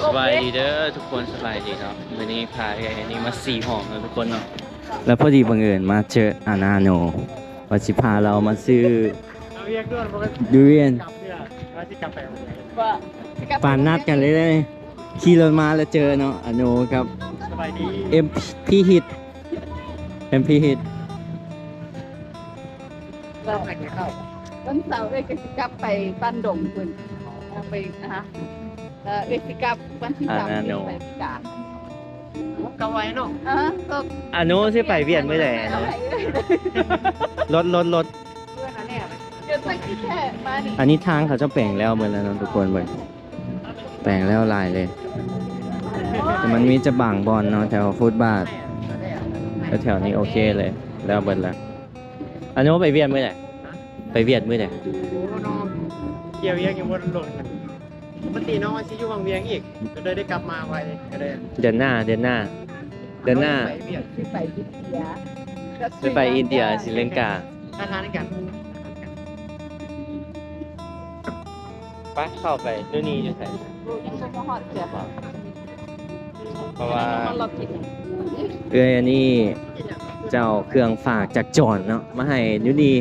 สบายดีเด้อทุกคนสบายดีเนาะวันนี้พาไอ้นี่มา4ห้องแล้วทุกคนเนาะแล้วพอดีบังเอิญมาเจออานาโนว่าสิพาเรามาซื้อดูเรียนปานนัดกันเลยขี่รถมาแล้วเจอเนาะอาโนครับเอ็มพีฮิตเราไปเข้าวันเสาร์เลยก็สิกลับไปบ้านดงคุณไปนะคะเอสิกลับวันที่3ไปพิการก็ไว้เนาะก็ อาโนสิไปเวียนเมื่อไหร่เนาะรถเพื่อนอันเนี้ยเดี๋ยวสักที่แค่มานี่อันนี้ทางเขาจะแปลงแล้วเหมือนแล้วเนาะทุกคนเบิ่งแปลงแล้วลายเลยแต่มันมีจะบางบอลเนาะแถวฟุตบาทแถวนี้โอเคเลยแล้วเบิดแล้วอันนี้ไปเวียนเมื่อไหร่ไปเวียนเมื่อไหร่ เกี่ยวเวียงยังวนหล่นปกติน้องชิอยู่วังเวียงอีกก็เลยได้กลับมาไวก็เลย เดือนหน้าที่ไปอินเดีย จะไปอินเดียศรีลังกา ท่าทานกัน ไปเข้าไปนู่นนี่อยู่ไหน ยังคงมาฮอดเสีย เพราะว่า มันรถติด อันนี้เจ้าเครื่องฝากจากจอนเนาะมาให้นู่นนี่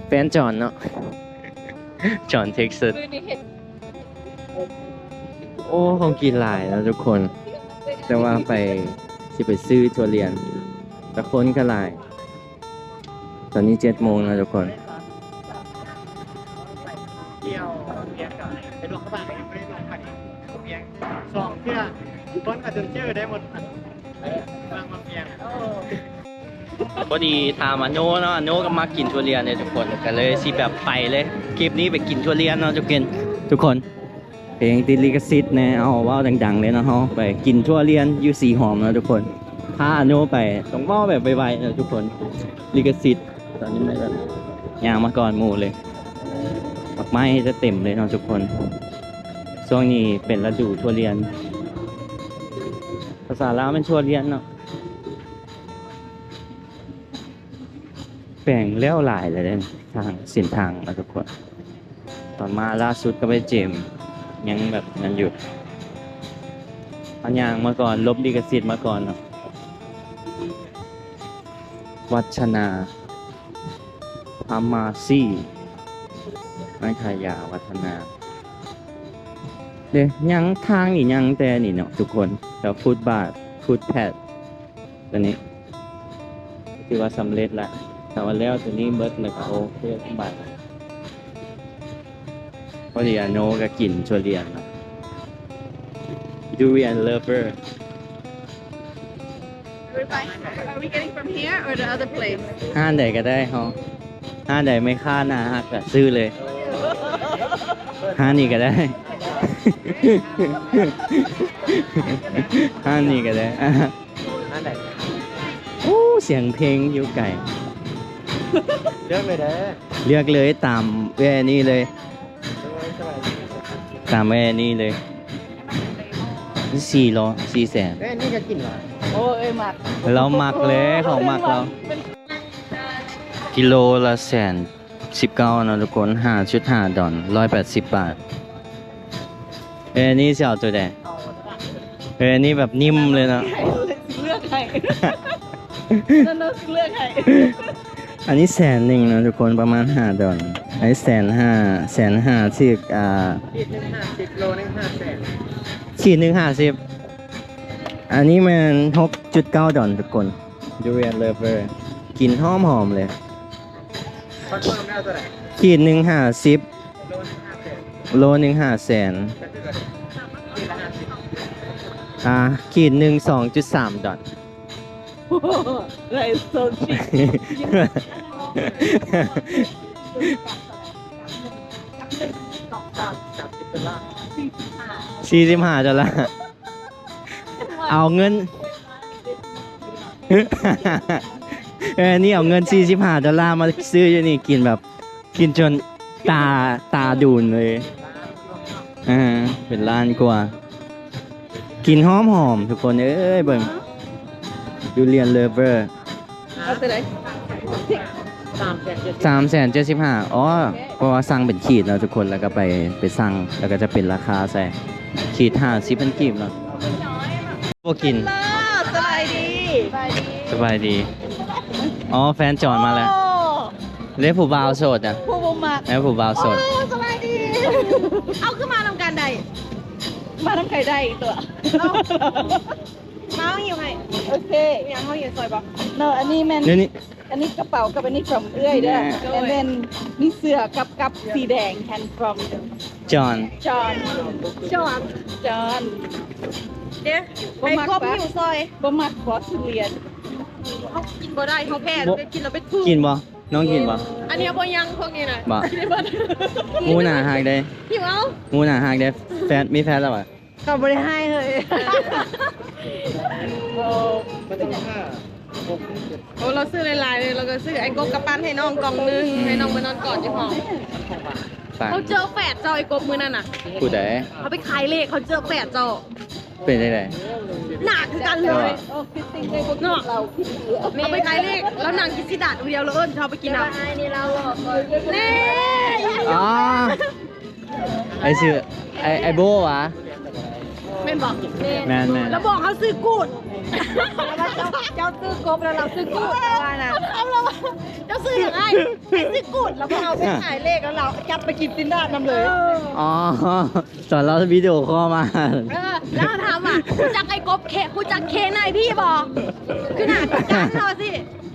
แฟนจอนเนาะจอนเท็กซัส คือนี่เห็น โอ้ของกินหลายแล้วทุกคน แต่ว่าไปสิไปซื้อทัวเรียนแต่คนก็หลาย ตอนนี้7 โมงแล้วทุกคน เกี่ยวเวียงก่อนไปลงกระบะยังไม่ได้ลงขันเวียงสองเพื่อคนอาจจะชื่อได้หมดบางเวียง พอดีถามอโนเนาะอโนก็มากินทัวเรียนเนี่ยทุกคนก็เลยสิแบบไปเลยคลิปนี้ไปกินทัวเรียนเนาะทุกคนเพลงติดลิขสิทธิ์เนี่ยเอาว่าดังๆเลยเนาะเฮาไปกินทัวเรียนอยู่สีหอมเนาะทุกคนพาอโนไปต้องว่าแบบไวๆนะทุกคนลิขสิทธิ์ตอนนี้ไม่ได้ยางมาก่อนหมู่เลยดอกไม้จะเต็มเลยเนาะทุกคนช่วงนี้เป็นฤดูทัวเรียนภาษาลาวเป็นทัวเรียนเนาะแบ่งแล้วหลายเลยทางเส้นทางนะทุกคนตอนมาล่าสุดก็ไปเจมยังแบบนั้นอยู่อันยางมาก่อนลบลิขสิทธิ์มาก่อนเนาะวัชนาพามาซี่ไม่ขายาวัฒนาเดี๋ยวยังทางนี่ยังแต่นี่เนาะทุกคนแต่ฟุตบาทฟุตแพดตัวนี้ถือว่าสำเร็จแล้วแต่ว่าแล้วตัวนี้เบิร์ดเลยก็โอเคสบายพอดีอาโนก็กินชวนเรียนเนาะดูเรียนเลฟเวอร์ Are we getting from here or the other place ห้านใดก็ได้เขาห้านใดไม่ค่าหนาหักก็ซื้อเลยห้านนี้ก็ได้ ห้านนี้ก็ได้ห้านใดโอ้เสียงเพลงอยู่ไก่ เลือกเลยเด้อ เลือกเลยตามแว่นี่เลยตามแว่นี่เลย400 400,000 นี่จะกินเหรอ โอ้ยหมัก เราหมักเลยของหมักเรากิโลละ119นะทุกคน5.5 ดอล180 บาทนี่เสี่ยวตัวแดงนี่แบบนิ่มเลยนะ เลือกใครนั่นเราเลือกใคร อันนี้100,000นะทุกคนประมาณ5 ดอลอันนี้150,000ที่ขีดหนึ่ง50โลนึง500,000ขีดหนึ่ง50อันนี้มัน 6.9 ดอลทุกคนดูเรียนเลฟเวอร์กินหอมๆเลย คอนเฟิร์มได้ตัวไหน ขีดหนึ่ง50 โลนึง500,000 โล1 500,000 ขีดละ50ขีดหนึ่ง2.3 ดอล That is so cheap 45 ดอลลาร์เอาเงิน นี่เอาเงิน45 ดอลลาร์มาซื้ออยู่นี่กินแบบกินจนตาดูนเลยเป็นล้านกว่ากินหอมทุกคนเอ้ยเบิ่งดูเรียนเลฟเวอร์ เอาตัวไหน 375,000 375,000อ๋อ โอเค เพราะว่าสั่งเป็นขีดเนาะทุกคนแล้วก็ไปสั่งแล้วก็จะเป็นราคาใส่ขีด50เป็นกีบเนาะพวกกิน สบายดี สบายดีอ๋อแฟนจอนมาแล้วเรียกผู้บ่าวโสดอ่ะ ผู้บ่มัก แล้วผู้บ่าวโสด สบายดี เอาขึ้นมาทำการใด มาทำใครได้อีกตัว มาเอาหิวให้ โอเค ยังเขาหิวซอยบอก เนอะอันนี้แมน นี่นี่ อันนี้กระเป๋ากับอันนี้ from เอื้อยเด้อ and then มีเสื้อกับสีแดง hand from จอน John จอน John เดี๋ยวไอ้ครบหิวซอย บ่มักบอสทุเรียน เขากินบ่ได้เขาแพ้กินแล้วเป็นทุ กินบ่น้องกินบ่ อันนี้บ่ยังพวกนี้น่ะ บ่ กินได้บ่ งูหนาหักได้ หิวเอา งูหนาหักได้แฟนมีแฟนแล้วอ่ะ ก็บ่ได้ให้เลย มันจะห้าหกเจ็ด โอ้เราซื้อหลายๆเลยเราก็ซื้อไอ้กบกับปั้นให้น้องกล่องนึงให้น้องมานอนกอดที่ห้อง ฝาก เขาเจอแฝดเจ้าไอ้กบมื้อนั่นน่ะ ผู้ใด เขาไปขายเลขเขาเจอแฝดเจ้า เป็นได้ได หนักกันเลย โอ้คิดสิ่งใดบ่คิดเราคิดเหลือ เขาไปขายเลขแล้วนางกินสิดาดเดียวแล้วเอิ้นเขาไปกินน้ำนี่เราเน่ อ๋อไอชื่อไอโบวะ แม่นบอก แมน แล้วบอกเขาซื้อกูดเจ้าซื้อกบแล้วเราซื้อกูดว่านะเอาเราเจ้าซื้ออย่างไรให้ซื้อกูดแล้วพอเอาไปขายเลขแล้วเราจับไปกินสินดาดน้ำเลย อ๋อสอนเราวิดีโอคอลมา แล้วถามอ่ะกูจักไอ้กบกูจักเคนายพี่บอกคือหนาจักเราสิ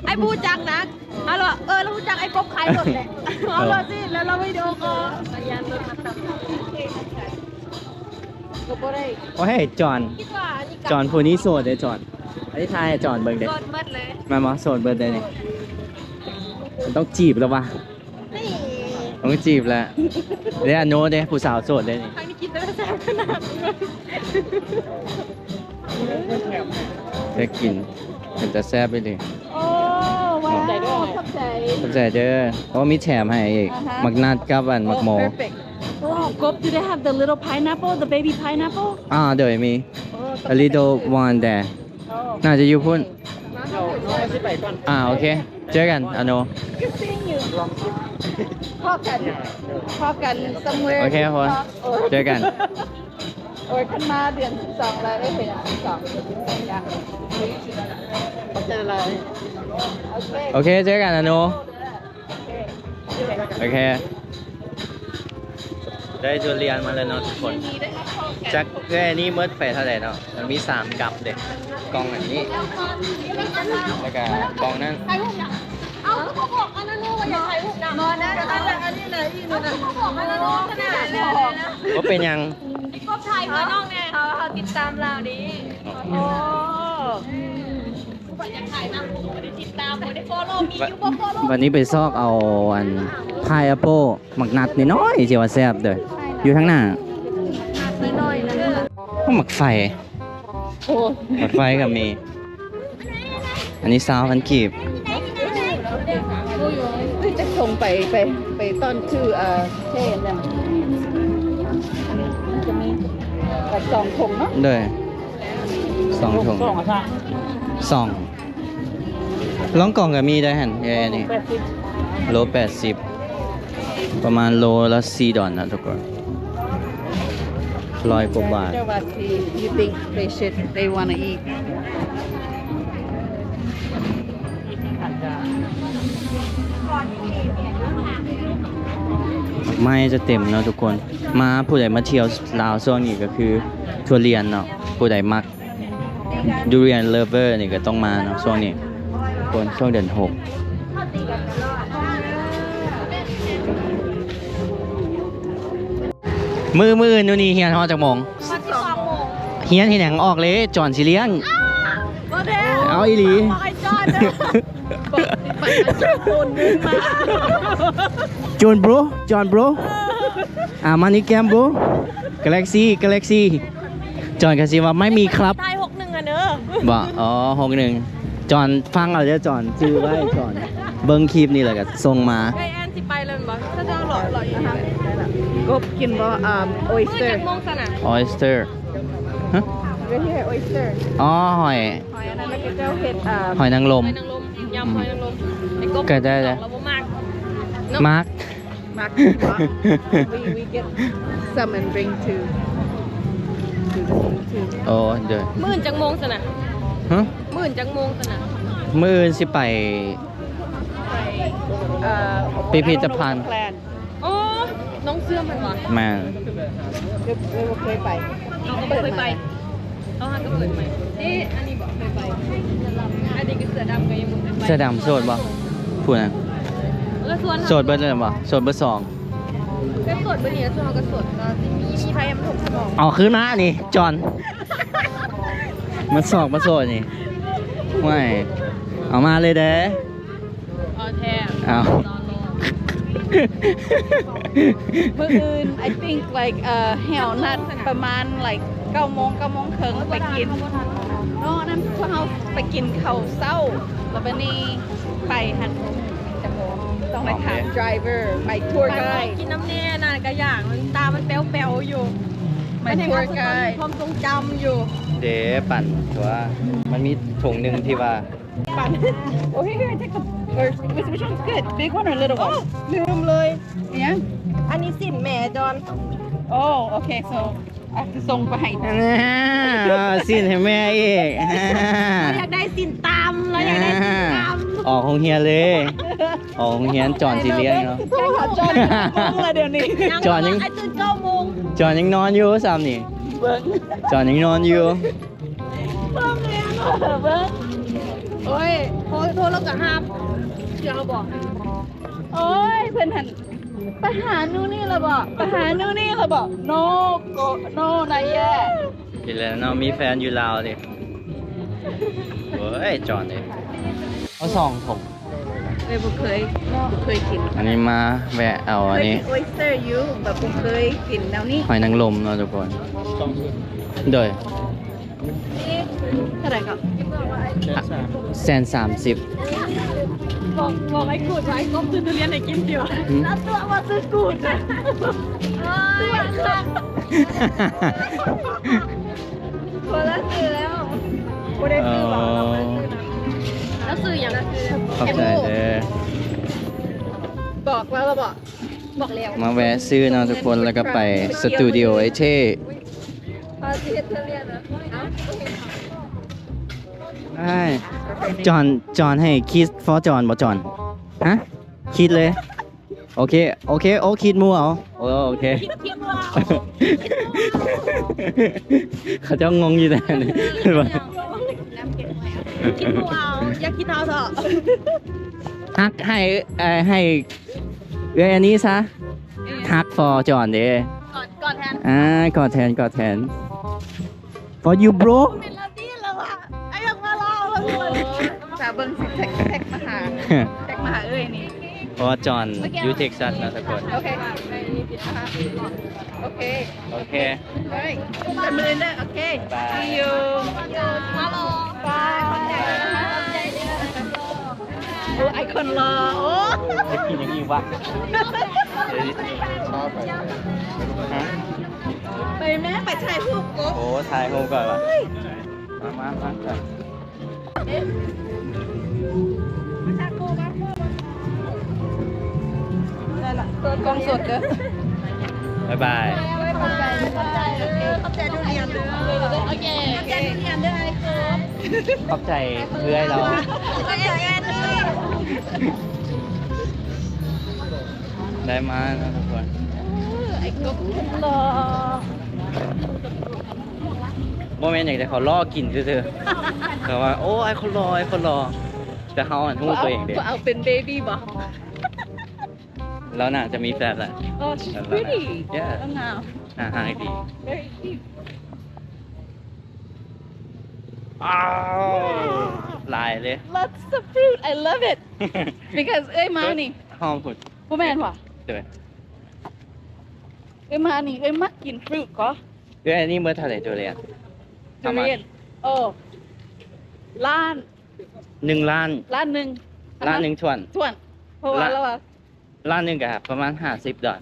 ไอ้ผู้จักนะเอาล่ะแล้วผู้จักไอ้กบขายหมดแหละเอาล่ะสิแล้วเราวิดีโอคอล ก็บ่ได้ โอ้ยจอน คิดว่าอันนี้ จอนผู้นี้โสดเด้จอนอันนี้ทายจอนเบิ่งเด้ กดหมดเลย มาบ่โสดเบิ่งได้นี่มันต้องจีบแล้ววะ นี่ ต้องจีบแล้วเด้อโน้เด้ผู้สาวโสดเด้นี่ ครั้งนี้กินได้แซ่บขนาดนี้ ได้กินเป็นจะแซ่บไปดิ โอ้ว้าวขอบใจ เข้าใจเด้อเพราะว่ามีแถมให้อีกมักนัดกับอันมักโม perfect oh Gop do they have the little pineapple the baby pineapple เดี๋ยวมี a little one there น่าจะอยู่พุ่น เอาน้องมาสิไปก่อน โอเค เจอกันอโน พ่อกัน somewhere โอเคครับผมเจอกัน โอ้ยขึ้นมาเดือน12แล้วได้เห็น12อย่างขอบใจอะไรโอเค โอเค เจอกันอโนโอเค ได้ทุเรียนมาแล้วเนาะทุกคน จักแค่นี้เมื่อไปเท่าไหร่เนาะ มันมี3กับเด็กกล่องอันนี้ แล้วก็กล่องนั้น เอาเขาบอกอันนั้นว่าอย่าถ่ายรูปนะนอนนะอันนี้เลยอีกนะเขาบอกอันนั้นขนาดเลยนะ ก็เป็นยัง ก็ถ่ายเพื่อน้องไงเขาติดตามเราดิโอ้อยากถ่ายนะผมไม่ได้ติดตามไม่ได้ follow มีอยู่บ่ follow วันนี้ไปซอกเอาอันพายแอปเปิลหมักนัดน้อยๆเจียวาแซ่บเด้ออยู่ข้างหน้า น้อยๆนะ ก็หมักไฟ โอ้ หมักไฟก็มี อันนี้ซาวพันกีบ จะส่งไปตอนคือเช่นเนี่ยจะมีแบบ2ถุงเนาะ เด้อ2ถุง สองอ่ะค่ะ 2ล่องกล่องก็มีได้หันนี่โล80 ประมาณโลละ$4นะทุกคน100 กว่าบาท เจ้าว่าสิ you think they wanna eat ไม่จะเต็มเนาะทุกคน มาผู้ใดมาเที่ยวลาวช่วงนี้ก็คือทัวเรียนเนาะผู้ใดมักดูเรียนเลเวอร์นี่ก็ต้องมาเนาะช่วงนี้ทุกคนช่วงเดือน6มืออื่นนู่นนี่เฮียนฮอจากโมง มาที่2 โมง เฮียนที่หนังออกเลยจอนสิเลี้ยง โอเค เอาอีหลี บอกไอ้จอนนะไปคนนึงมา จอนบรูจอนบรูมานี่แกมบรูกาแล็กซี่จอนกะสิว่าไม่มีครับ ไทย61อ่ะเนอะ บอก61จอนฟังเอาเด้อจอนชื่อไว้จอนเบิ้งคลิปนี่แหละก็ส่งมา ไอแอนสิไปเลยบอกถ้าจะหล่ออยู่นะคะ กบกินบ่มือ oyster จากโมงสนะ oyster ฮะ right here oyster อ๋อหอย หอยอะไร แล้วก็เจ้าเห็ดหอยนางรม หอยนางรมยำหอยนางรมไอ้กบ ก็ได้เลย เราบ่มาก มาร์ก Mark, we get some and bring to the zoo too. โอ้เด้อ มื่นจังโมงสนะ ฮะ มื่นจังโมงสนะ มื้ออื่นสิไป พิพิธภัณฑ์ Plan. อ๋อน้องเสื้อมันวะ มา เราเคยไป เราก็เคยไปเราหาก็เคยไปนี่อันนี้บอกเคยไปอันนี้ก็เสือดำก็ยังมึงเคยไป เสื้อดำโสดบ่พูดนะ แล้วส่วน โสดเบิดเลยบ่โสดเบิดสอง ก็สดบนนี้แล้วส่วนเราก็สดก็มีใครมันถูกสมอง เอาขึ้นมานี่จอนมันสอกมาโสดนี่ไม่เอามาเลยเด้อ อ๋อแท้ เอา เมื่อคืน I think like แหวนัดประมาณ like 9 โมงครึ่งไปกินเนาะนั่นพวกเราไปกินข้าวเช้าแล้ววันนี้ไปหันต้องไปถาม driver ไป tour ไป guide กินน้ำแน่น่ะกระอย่างมันตามันแป๊วๆอยู่ ไป tour guide ความทรงจำอยู่ เด้ปั่นตัวมันมีถุงหนึ่งที่ว่า ปั่น oh here take a or which one's good big one or little one ลืมเลย yeah อันนี้สินแม่จอน oh okay so จะส่งไปให้ สิ้นให้แม่อีก เราอยากได้สินตามเราอยากได้สินตาม ออกของเฮียเลยออกของเฮียนจอนสิเลี้ยงเนาะ ใช่ค่ะจอนเลยเดี๋ยวนี้ จอนยัง ไอ้ตื่น9 โมง จอนยังนอนอยู่ซ้ำนี่ เบิ้ง จอนยังนอนอยู่ เบิ้ง โอ้ยโทรแล้วก็ห้ามเดี๋ยวเราบอก โอ้ยเพื่อนหันไปหานู่นนี่ละบอกไปหานู่นนี่ละบอก no go no นายแย่ กินแล้วเนาะมีแฟนอยู่ลาวดิเว้ยจอนเลยเอาสองถุง เลยบุเคยกิน อันนี้มาแวะเอาอันนี้ เคยกิน oyster อยู่แบบบุเคยกินแล้วนี่ หอยนางรมเนาะทุกคนโดย เท่าไหร่ก็ 130 บอกไอ้กูดไว้ก้มซื้อทุเรียนให้กินเดียว หืม แล้วตัวมาซื้อกูดนะ คนละซื้อแล้วกูได้ซื้อบอกแล้วซื้ออย่าง ขอบใจเด้อ บอกแล้วเราบอก บอกแล้ว มาแวะซื้อเนาะทุกคนแล้วก็ไปสตูดิโอไอเท่ พาซื้อทุเรียนนะเอ้า ใช่จอนให้คิดฟอจอนบ่จอนฮะคิดเลย โอเคโอ้คิดมูเอาโอเค คิดว่า เขาเจ้างงอยู่แต่นี่ คิดว่าอยากคิดเอาเถอะ ฮักให้เอ้ยอันนี้ซะฮักฟอจอนเด้ ก่อนแทน กอดแทน for you bro เป็นลาตี้แล้วอ่ะไอ้ยังมาเล่าแล้วทุกคน สาวเบิ้งสิแท็กมาหาเอ้ยนี่ เพราะว่าจอนอยู่เท็กซัสนะทุกคน โอเคโอเค โอเค เฮ้ยจับมือเด้อโอเค see you ฮัลโหล bye โอ้ไอคอนรอโอ้ จะกินอย่างนี้วะฮะ ไปแม่ไปถ่ายรูปกู โอ้ถ่ายโฮมก่อนวะมาก่อน นั่นแหละตัวกล้องสดเด้อ บ๊ายบาย ขอบใจทุเรียนเด้อโอเคขอบใจทุเรียนเด้อไอ้ครับ ขอบใจเพื่อนเรา ขอบใจแอนนี่ ได้มานะทุกคน ไอ้กุ๊กรอ โมเมนต์อย่างแต่เขาล่อกินซื่อๆเขาว่าโอ้ไอ้คนรอแต่เขาอ่ะทุ่งตัวเองเด็ก กูเอาเป็นเบบี้บ่ แล้วน่าจะมีแฟนแหละ Oh she's pretty Yeah. Oh no หายดี very cute อ้าวลายเลย lots of fruit I love it because เอ้ยมานี่ หอมสุด บ่แม่นว่ะ เดี๋ยว เอ้ยมานี่เอ้ยมักกิน fruit ก็ เดี๋ยวอันนี้เมื่อเท่าไหร่ตัวเรียน ทุเรียนโอ้ล้าน 1 ล้าน ล้านหนึ่ง ล้านหนึ่งชวน ส่วนเพราะว่าเราอะ ล้านหนึ่งกับประมาณ50 ดอล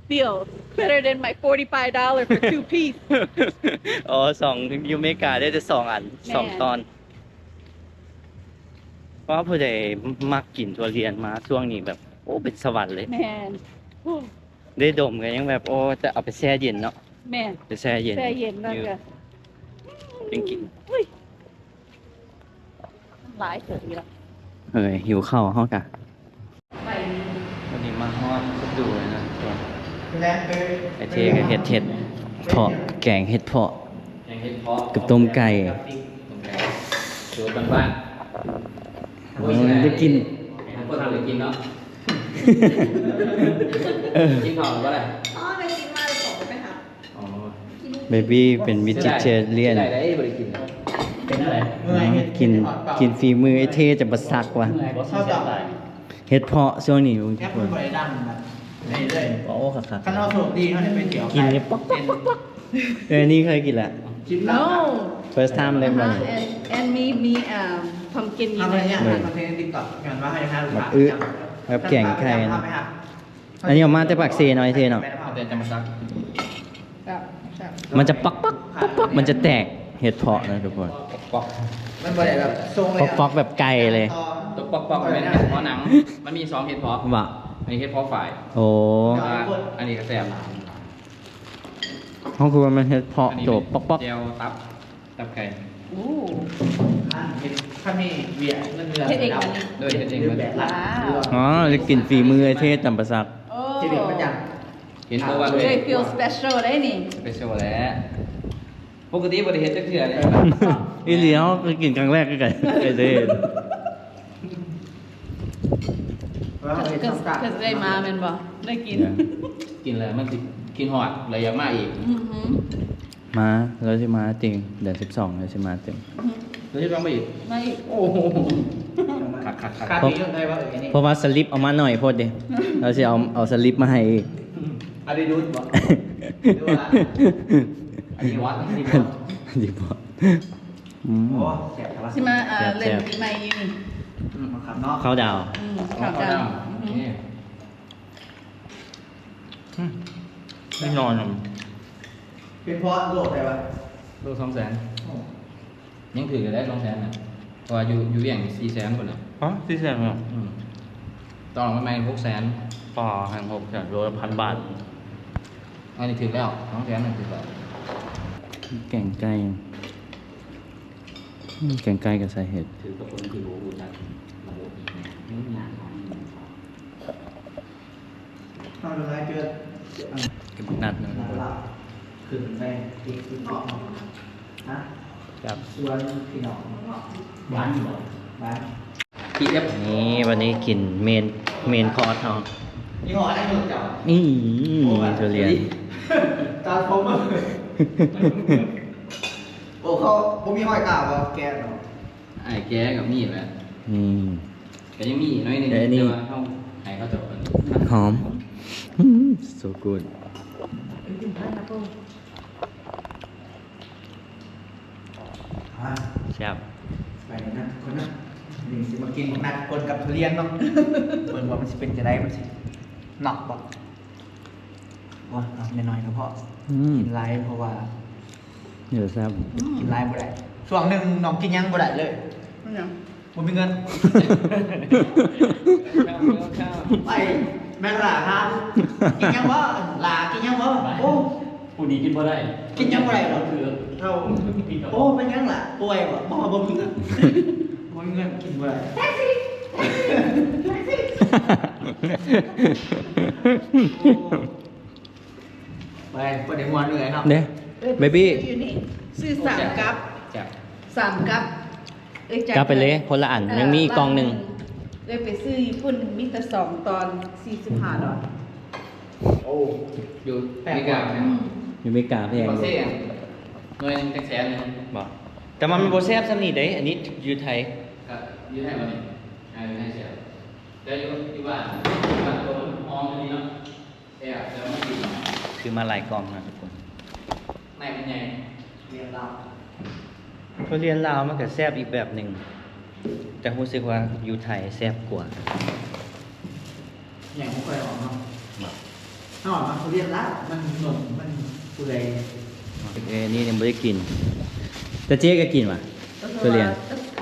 still better than my $45 for 2 piece อ๋อ2ถึงยูเมกาได้แต่2 อัน แม่ 2 ตอน เพราะว่าผู้ใดมักกินทุเรียนมาช่วงนี้แบบ โอ้เป็นสวรรค์เลย man ได้ดมกันยังแบบโอ้จะเอาไปแช่เย็นเนาะ แม่ ไปแช่เย็น แช่เย็นแล้วก็ เป็นกิน หลายเถิดอีกแล้ว เฮ้ยหิวข้าวเฮากะวันนี้มาฮอดดูเลยนะทุกคน แล้คือ ไอเทก็เห็ดเพาะแกงเห็ดเพาะ แกงเห็ดเพาะ กับต้มไก่ สูตรบ้าน โอ้ยได้กิน ๆทุกคนเลยกินเนาะ เออ กินข้าวก็ได้ อ๋อในกินมาเลยของไหมคะ อ๋อ เบบี้เป็นวิจิเจเลียน ได้ได้บริกินเป็นอะไร กินฝีมือไอเทจะบัสักว่ะ ชอบจับ เห็ดเพาะช่วงนี้ทุ แค่ กค พูด น บ่ได้ดังแบบนี่เลย โอ้ครับ คันเอาโชคดีเขาเนี่ยไปเที่ยว กินเนี่ยป๊อกป๊อกป๊อกป๊อกนี่เคยกินละ ชิมแล้ว first time เลยมัน and me pumpkin ทำอะไรเนี่ยคอนเทนต์ติ๊กต็อกงานว่าให้ห้าลูก แบบ ค้า แบบแกงไข่นะอันนี้ออกมาแต่ปากเซเนาะไอเทเนาะ เอาแต่จะมาซัก มันจะปักปักปักปักมันจะแตกเห็ดเพาะนะทุกคน ปอก มันบ่ได้แบบทรงเลย ปักปักแบบไก่เลย ตัวปอกเป็นเห็ดเพาะหนัง มันมี2เห็ดเพาะ วะ อันนี้เห็ดเพาะฝ่าย โอ้ อันนี้ก็แซ่บ ห้องครัวมันเห็ดเพาะ อันนี้ โจบปักปัก เจียวตับไก่ อู้ ถ้ามีเบียร์เงินเดือน เฮ็ดเองอันนี้ ด้วยเห็ดเอง เดื เล อน ย แบบละ อ๋อจะกินฝีมือไอเทจำปาสัก โอ้ ที่เด็กมันยัง เห็นเพราะว่าด้วย They feel special ได้นี่ สเปเชียลแล้วปกติบริเฮ็ดจักเทื่อเลย อีเหลียวก็กินครั้งแรกก็ไก่ไอเท because they มาแม่นบ่ได้กิน กินแล้วมันสิกินหอดเลยอยากมาอีก อือหือ มาเราจะมาจริงเดือน12เราจะมาจริง แล้วจะต้องไปอีก ไม่ โอ้โหคัก คาดีเรื่องไทยว่าอันนี้ เพราะว่าสลิปเอามาหน่อยโพดเดีเราจะเอาสลิปมาให้อีก อาดิดูดบ่ อันนี้วัดอันนี้วัด ดีพออืม โอ้แสบแต่ว่า สิมาเล่น แซ่บ ปีใหม่อยู่นี่ มาขับเนาะ เข้าดาว อืม ข้า ข่าว ว ดา ดาว ว นี่ ไม่นอน เป็นเพราะโรคอะไรวะ ลูก200,000ยังถือได้200,000น่ะเพราะว่าอยู่เวียง400,000คนน่ะ อ๋อที่แสดงว่า ตอนออกมาใหม่600,000 ปอหัน6จากโลละ1,000 บาท อันนี้ถือแล้ว200,000นั่นถือแล้ว แกงไก่แกงไก่กับใส่เห็ด ถือกับคนที่รู้จัก เอาดูไรเจอ กับนัดนะ หลับขึ้นไปตีขึ้นออกฮะ ครับ ส่วนพี่น้องบ้านบ่บ้าน กี่เอฟ นี่วันนี้กินเมนคอร์สเนาะ ยี่ห้ออะไรอยู่เจ้า นี่ทุเรียน ตาคมโอ้เขาผมมีห้อยกาบว่าแกเนาะ ไอ้แกกับมีดแหละ นี่ แต่ยังมีน้อยหนึง แต่อันนี้ ว่าเขาให้เขาจบ หอม so good อ่ะ แซ่บ ไปนะคนนะนี่สิมากินนัดคนกับทุเรียนเนาะเบิ่งว่ามันสิเป็นจะได้มันสิหนักบ่ว่าเอาน้อยๆก็พอ อืม กินไลฟ์เพราะว่า เดี๋ยวแซ่บ กินไลฟ์บ่ได้ช่วงหนึ่งน้องกินยังบ่ได้เลย มันหยัง ผมมีเงิน ไปแม่ลาครับกินยังบ่ลากินยังบ่โอ้ ผู้นี้กินบ่ได้ กินยังบ่ได้หรอ คือ เท่าโอ้เป็นยังล่ะป่วยบ่บ่มีเงินบ่มีเงินกินบ่ได้ไปบ่ได้มวนเลยเนาะ เด้เบบี้ อยู่นี่ซื้อ3กับ จาก 3กับจั กลับไปเลยคนละอันยังมีอีกกล่องหนึ่ง เลยไปซื้อญี่ปุ่นมีแต่2ตอน45ดอล โอ้ อยู่นี่กับ อยู่ไม่กล้าแพง บางเซ่หน่วยหนึงจักแสนหนึง บอกแต่มันเป็นโบแซ่บสำนีเด้อันนี้อยู่ไทย ก็อยู่ให้บ่นี่อยู่ให้เสียแต่อยู่บ้านตัวมันหอมอันนี้เนาะแซ่บแต่ว่ามันดี คือมาหลายกล่องนะทุกคน ในมันใหญ่ เรียนเรา ทุเรียนลาวมันก็แซ่บอีกแบบหนึ่งแต่รู้สึกว่าอยู่ไทยแซ่บกว่า อย่างผมเคยออกเนาะถ้าออกมาเขาเรียนละมันหนุ่มมันผู้ใด นี่ยังไม่ได้กิน แต่เจ๊ก็กินว่ะทุเรียน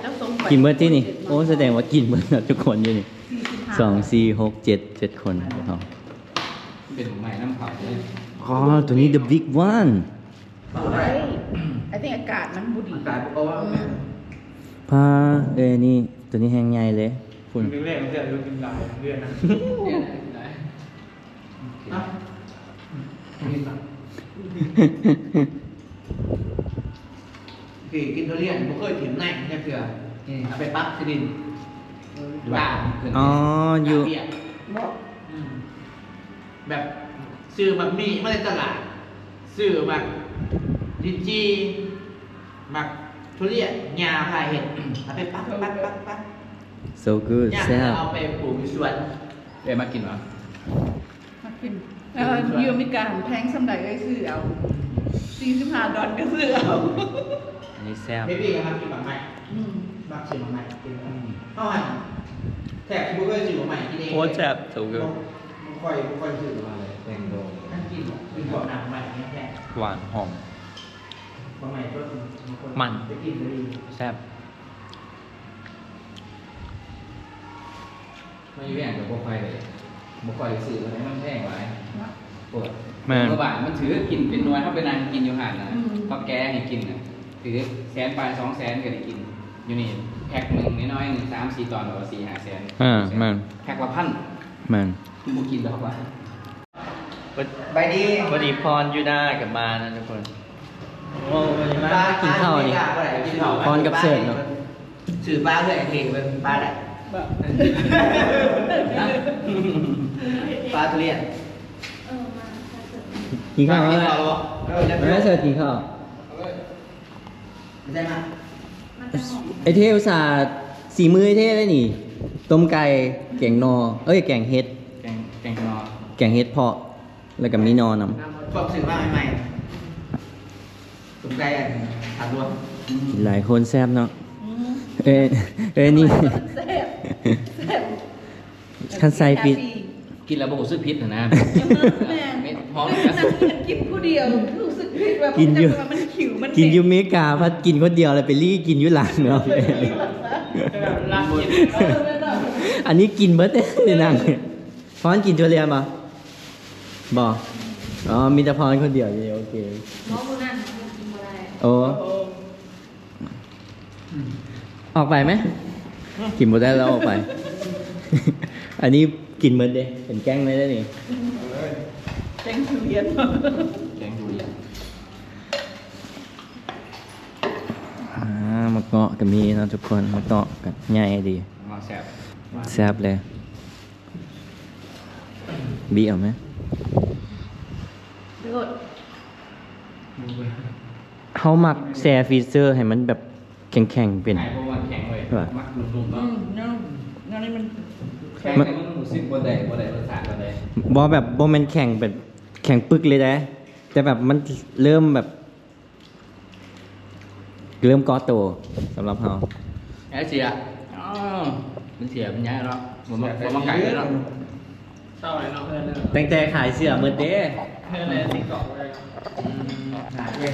แล้วส่งไป กินเบิร์ดที่นี่ โอ้แสดงว่ากินเบิร์ดทุกคนอยู่นี่ 45 2 4 6 7 7 คนครับ เป็นใหม่น้ำเผาเลย อ๋อตัวนี้ the big one ไอ้ที่อากาศมันบุดี กลายเป็นว่า พานี่ตัวนี้แห้งใหญ่เลยฝุ่น เรื่องมันจะรู้เป็นลายเรื่องนะ เนี่ยไหน อ่ะกินทุเรียนไม่เคยถิ่มไหนเนี่ยเผื่อเอาไปปั๊บสิดินบ้า อ๋ออยู่ เปียกแบบซื้อแบบมีไม่ได้ตลาดซื้อแบบดินจีแบบทุเรียนยาพาเห็ดเอาไปปั๊บ so good ยา แซ่บ เอาไปปลูกในสวน เอ้ยมากินวะ มากินยูมีการแพงสำหรับไอ้ซื้อเอา$45ก็ซื้อเอา อันนี้แซ่บ ไม่พี่ครับกินแบบใหม่บักซื้อแบบใหม่กินเท่าไหร่แถบที่พวกก็ซื้อแบบใหม่กินเอง โคตรแซ่บ so good ไม่ค่อยซื้อมาเลยแตงโมท่านกินแบบหนักใหม่เนี่ยแค่ หวานหอม แบบใหม่ก็ มัน ไปกินก็ดี แซ่บ ไม่ยุ่งอย่างกับพวกไฟเลยพวกไฟสื่ออะไรมันแพงไว้ปวด แม่น เมื่อบาทมันถือกินเป็นน้อยเขาไปนางกินอยู่ห่านนะเขาแก้ให้กินนะถือ100,000 ไป200,000ก็ได้กินอยู่นี่แพ็คหนึ่งน้อยๆหนึ่ง3-4 ตอนหรือว่า4-5 แสน แม่น แพ็คละ1,000 แม่น กูกินแล้วครับ ใบดี พอดีพรอยู่หน้ากับมานะทุกคนโอ้วันนี้มากินข้าวนี่ พรกับเสิร์ฟเนอะ สื่อปลาเลยเพลงเป็นปลาอะไรปลาทุเรียน กินข้าวไหม ไม่เสิร์ฟกินข้าว ไม่ใช่ไหม ไอเทอุตส่าห์สีมือไอเทเลยนี่ ต้มไก่แกงนอ เอ้ยแกงเฮ็ด แกงนอ แกงเฮ็ดเพาะ แล้วก็มีนอนำ บอกสื่อว่าใหม่ๆสมใจถามรวม กินหลายคนแซ่บเนาะนี่ แซ่บแซ่บ คันไซฟิต กินแล้วบอกซื้อพิษนะ แม่ ไม่พร้อม นั่งกินผู้เดียวรู้สึกผิดแบบ กินอยู่ มันขิวมัน กินอยูเมกาพัดกินคนเดียวเลยไปรีกินอยุหลังเนาะ รักกิน อันนี้กินเบิร์ดเลยนั่งพรกินทุเรียนปะบอกอ๋อมีแต่พรคนเดียวอยู่โอเค น้องคนนั้นกินอะไร โอ้ออกไปไหมกินหมดได้แล้วออกไป อันนี้กินเบิร์ดเด้เป็นแกล้งไม่ได้นี่ แกงทุเรียน แกงดูดิ มะเกาะก็มีนะทุกคนมะเกาะกันใหญ่ดี มาแซ่บ แซ่บเลยบีเอาไหม โดด เขามักแซ่ฟรีเซอร์ให้มันแบบแข็งๆเป็น ไอ้พวกมันแข็งเลยมักนุ่มๆ อื เนาะ มเนาะเนาะนี่มัน แข็งแต่มันรู้สึกบ่ได้รสชาติบ่ได้ บอแบบบอมันแข็งแบบแข็งปึกเลยนะแต่แบบมันเริ่มแบบ เริ่มก่อโตสำหรับเขา ไอ้เสียอ๋อมันเสียมันย้ายแล้วผมมาไก่แล้ว เศร้าเลยเนาะเพื่อนเนอะ ตั้งแต่ขายเสื้อเมื่อเด้ เพื่อนเลยติ๊กต็อกเลยหาเลย